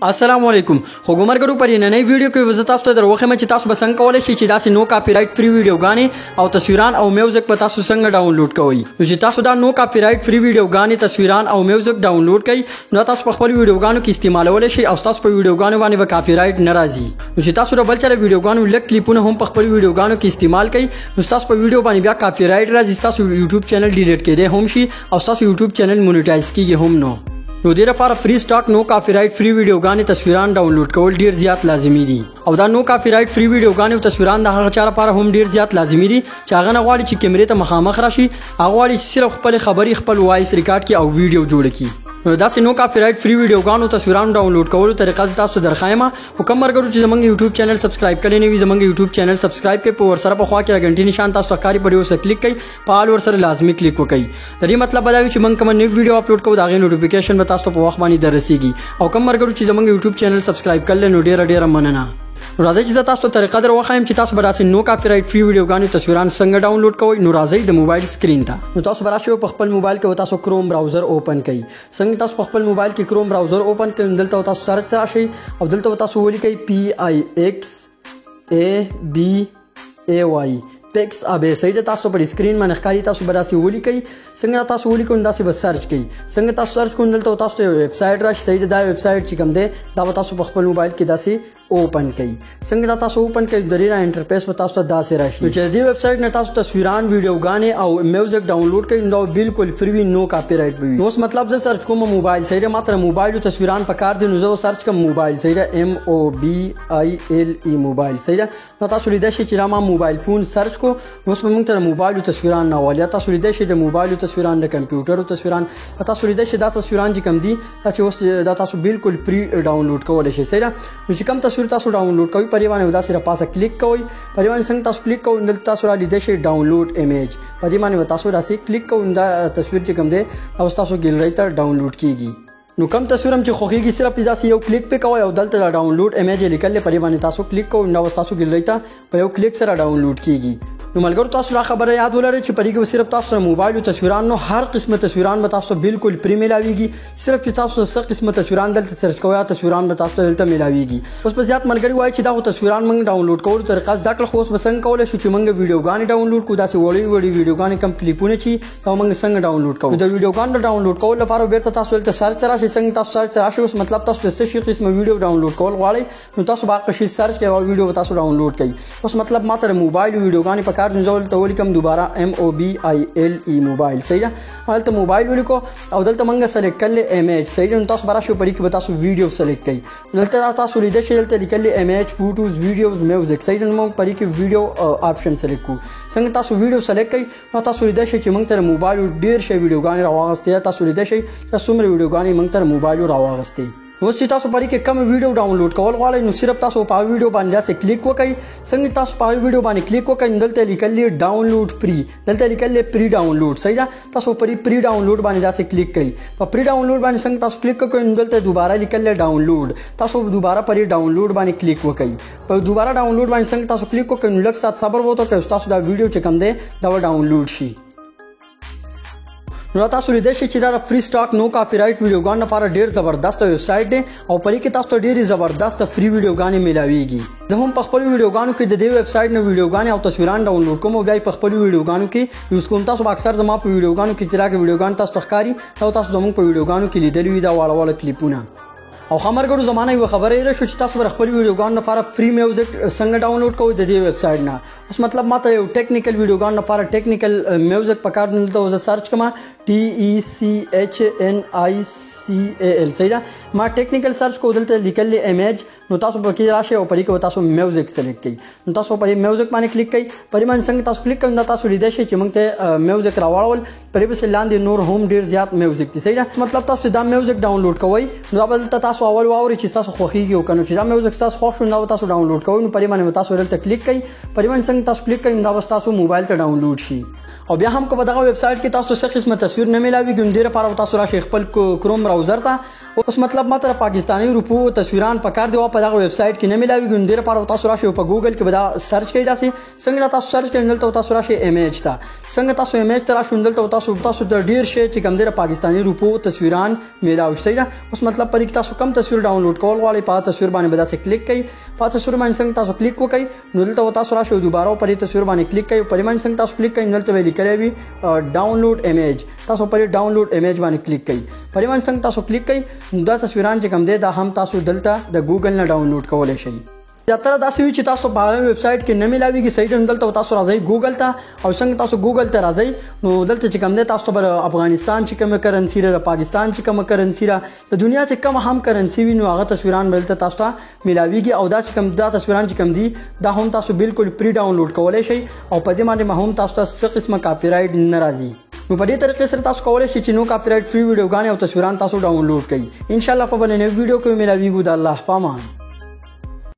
अस्सलामुअलैकुम खुगुमरगरू पर नई वीडियो की वजह तासु दर वखे में तासु बसंग कवले शी दासी नो कॉपीराइट फ्री वीडियो गाने और तस्वीरान और म्यूजिक पर तासु संग डाउनलोड कोई उसी तासु दा नो कॉपीराइट फ्री वीडियो गाने तस्वीरान और म्यूजिक डाउनलोड कई न तासु पखपल वीडियो गानों की इस्तेमाल वाले शी और तासु पर वीडियो गाने वाने व कॉपीराइट नाराजी उसी तासु दा बल चले वीडियो गानों लेक क्लिप हम पखपल वीडियो गानों की इस्तेमाल कई तासु पर वीडियो बानी ब्या कॉपीराइट राज तासु यूट्यूब चैनल डिलीट के दे हम शी और तासु यूट्यूब चैनल मोनेटाइज की हम नो देर पार free stock no copyright free video गाने तस्वीरान डाउनलोड कवल ढेर ज्यादा लाजमी दी और दा नो कॉपीराइट फ्री वीडियो गाने तस्वीरान दा चार पार हम ढेर ज्यादा लाजमी दी चागना वाली ची कैमरे त मखामख राशि आगवाली सिर्फ खपल खबरी खपल वॉइस रिकॉर्ड की और वीडियो जोड़ की दासी नो कॉपीराइट फ्री वीडियो गानों तस्वीरान डाउनलोड कवल तरीका से तासु दरखायमा हुकम मरगरू ची जमंग यूट्यूब चैनल सब्सक्राइब कर लेने भी जमंग यूट्यूब चैनल सब्सक्राइब के पोर सर पखवा के घंटी निशान तासु सरकारी पड़ियो से क्लिक कई पाल और सर लाजमी क्लिक कई तरी मतलब बतावी ची मंग कमन न्यू वीडियो अपलोड को दागे नोटिफिकेशन बतास तो वक्त बानी दरसीगी और कम मरगरू ची जमंग यूट्यूब चैनल सब्सक्राइब कर ले डेरा डेरा मनना राजे चीज़ तासु तरीका दर वखायम ची तासु बरासी नो कॉपीराइट फ्री वीडियो गाने तस्वीरान संग डाउनलोड कोई नो राजे द मोबाइल स्क्रीन था नो तासु बरासी पखपल मोबाइल के तासु क्रोम ब्राउजर ओपन कई संग तासु पखपल मोबाइल के क्रोम ब्राउजर ओपन कई दलता तासु सर्च राशि और दलता तासु वोली कई PIXABAY पेक्स अबे सही तासु पर स्क्रीन में नखकारी तासु बरासी वोली कई संग तासु वोली को दासी बस सर्च कई संग तासु सर्च को दलता तासु वेबसाइट राशि सही दा वेबसाइट चिकम दे दा तासु पखपल मोबाइल के दासी ओपन कई संग तासु ओपन कई दरीरा इंटरफेस तासु दासे राशि दी वेबसाइट ने तासु तस्वीरान वीडियो गाने और म्यूजिक डाउनलोड कई बिल्कुल फ्री नो कॉपीराइट भी उस मतलब से सर्च को मोबाइल सही मात्र मोबाइल तस्वीरान पकार दिन जो सर्च का मोबाइल सही MOBILE मोबाइल सही तासु लिदेशी चिरामा मोबाइल फोन सर्च को उसमें मंग तर मोबाइल तस्वीरान ना वालिया तासु लिदेशी दे मोबाइल तस्वीरान दे कंप्यूटर तस्वीरान तासु लिदेशी दा तस्वीरान जी कम दी ताकि उस दा तासु बिल्कुल फ्री डाउनलोड को वाले सही जो कम तस्वीर तासु डाउनलोड कोई परिवार उदा सिरा पास क्लिक कोई परिवार संग तासु क्लिक को उंदल तासु लिदेशी डाउनलोड इमेज परिवार तासु रासी क्लिक को उंदा तस्वीर जी कम दे अब तासु गैलरी तर डाउनलोड कीगी नु कम तस्वीर हम खोखी की सिर्फ इजासी यो क्लिक पे कवा दलता डाउनलोड इमेज निकल ले परिवार तासु क्लिक को उंदा तासु गैलरी ता यो क्लिक सरा डाउनलोड कीगी नु मलगर तासु खबर याद हो रही परी के सिर्फ तासु मोबाइल तस्वीरान नो हर किस्म तस्वीरान में तासु बिल्कुल फ्री मिलावीगी सिर्फ तासु सर किस्म तस्वीरान दल सर्च को तस्वीरान में तासु दलता मिलावीगी उस पर ज्यादा मलगरी वाई छिदा तस्वीरान मंग डाउनलोड को तरीका दाखल खोस बसंग को शुचि मंग वीडियो गाने डाउनलोड को दासी वड़ी वड़ी वीडियो गाने कम क्लिपुने छी तो मंग संग डाउनलोड को वीडियो गाने डाउनलोड को लफारो बेरता तासु सर्च तरह से संग तासु सर्च राशि उस मतलब तासु से किस्म वीडियो डाउनलोड को वाले तासु बाकी सर्च के वीडियो तासु डाउनलोड कई उस मतलब मात्र मोबाइल वीडियो गाने पकार जो तो कम दोबारा MOBILE मोबाइल सही है हाल तो मोबाइल वाली को और दलता मंगा सेलेक्ट कर ले इमेज सही है तासु बरा शो परी के बतासु वीडियो सेलेक्ट कई दलता तासु लिदेश दलता निकल ले इमेज फोटोज वीडियोस म्यूजिक सही है मंग परी के वीडियो ऑप्शन सेलेक्ट को संग तासु वीडियो सेलेक्ट कई तासु लिदेश चिमंग तर मोबाइल डेर शे वीडियो गाने रावागस्ते तासु लिदेश सुमर वीडियो गाने मंग तर मोबाइल रावागस्ते उसी तासु परी के कम वीडियो डाउनलोड कवल वाले नु सिर्फ तासु पा वीडियो बान जा से क्लिक को कई संग तासु पा वीडियो बानी क्लिक को कई दलते निकल ले डाउनलोड फ्री दलते निकल ले प्री डाउनलोड सही है तासु परी प्री डाउनलोड बानी जा से क्लिक कई पर प्री डाउनलोड बानी संग तासु क्लिक को कई दलते दोबारा निकल ले डाउनलोड तासु दोबारा परी डाउनलोड बानी क्लिक को कई पर दोबारा डाउनलोड बानी संग तासु क्लिक को कई लग साथ सबर वो तो कई तासु दा वीडियो चे कम दे दवा डाउनलोड शी तासु लिदेशी चिरा free stock no copyright video गाने फारा ढेर जबरदस्त वेबसाइट है और परी के तासु ढेर जबरदस्त फ्री वीडियो गाने मिलावेगी जब हम पखपल वीडियो गानों के दे वेबसाइट में वीडियो गाने और तस्वीरान डाउनलोड को मोबाइल पखपल वीडियो गानों की यूज को तासु अक्सर जमा पे वीडियो गानों की चिरा के वीडियो गान तासु तखकारी और तासु जमंग पे वीडियो गानों की लीदर विदा वाला वाला क्लिपुना और खबर करो जमाना वो खबर है शुचि तासु रखपल वीडियो गान फारा फ्री म्यूजिक संग डाउनलोड को दे वेबसाइट ना उस मतलब मात्र टेक्निकल वीडियो गान फारा टेक्निकल म्यूजिक पकार मिलता है सर्च कमा TECHNICAL सही है माँ टेक्निकल सर्च को उदलते निकल ले इमेज नुतासु पकी राशि और परी के तासु म्यूजिक सेलेक्ट कई नुतासु परी म्यूजिक माने क्लिक कई परिमान संग तासु क्लिक कर तासु लिदेशी चिमंगते म्यूजिक रावाल परी से लांदे नूर होम डेर ज्यादा म्यूजिक थी सही है मतलब तासु दा म्यूजिक डाउनलोड कोई नुबल तासु अवल वावर चिसा खोखी के कनो चिसा म्यूजिक तासु खोश ना तासु डाउनलोड कोई परिमान तासु रलते क्लिक कई परिमान संग तासु क्लिक कई तासु मोबाइल ते डाउनलोड शी او بیا هم که په دغه ویب سایټ کې تاسو څه قسمه تصویر نه ملاویږي نو دې لپاره تاسو راشئ خپل کروم براوزر ته. اوس مطلب ماته پاکستاني روپو تصویران په کار دی او په دغه ویب سایټ کې نه ملاویږي نو دې لپاره تاسو راشئ په ګوګل کې به دا سرچ کړئ. داسې څنګه تاسو سرچ کړئ دلته تاسو راشئ ایمیج ته. څنګه تاسو ایمیج ته راشئ دلته تاسو د ډیر شی چې کوم دی پاکستاني روپو تصویران ملاوي شي. اوس مطلب پرې تاسو کم تصویر ډاونلوډ کول غواړئ په تصویر باندې به داسې کلیک کړئ. په تصویر باندې څنګه تاسو کلیک وکړئ نو دلته تاسو راشئ دوباره پرې تصویر باندې کلیک کړئ. پرې باندې څنګه تاسو کلیک کړئ دلته ویل کړئ وي ډاونلوډ ایمیج. تاسو پرې ډاونلوډ ایمیج باندې کلیک کړئ. پرې باندې څنګه تاسو کلیک کړئ دا تصویران چې کوم دی دا هم تاسو دلته د ګوګل نه ډاونلوډ کولای شئ. زیاتره داسې وي چې تاسو په هغه ویب سایټ کې نه ملاویږي صحیح ډول دلته تاسو راځئ ګوګل ته او څنګه تاسو ګوګل ته راځئ نو دلته چې کوم دی تاسو پر افغانستان چې کوم کرنسي را پاکستان چې کوم کرنسي را د دنیا چې کوم هم کرنسي وي نو هغه تصویران بلته تاسو ته ملاویږي او دا چې کوم دا تصویران چې کوم دي دا هم تاسو بالکل پری ډاونلوډ کولای شئ او په دې باندې هم تاسو ته څه قسمه کاپی رائټ نه راځي. نو په دې طریقې سره تاسو کولای شئ چې نو کاپی رائټ فری ویډیوګانې او تصویران تاسو ډاونلوډ کړئ. ان شاء الله په بل نوې ویډیو کې ملاویږو. د الله پامان.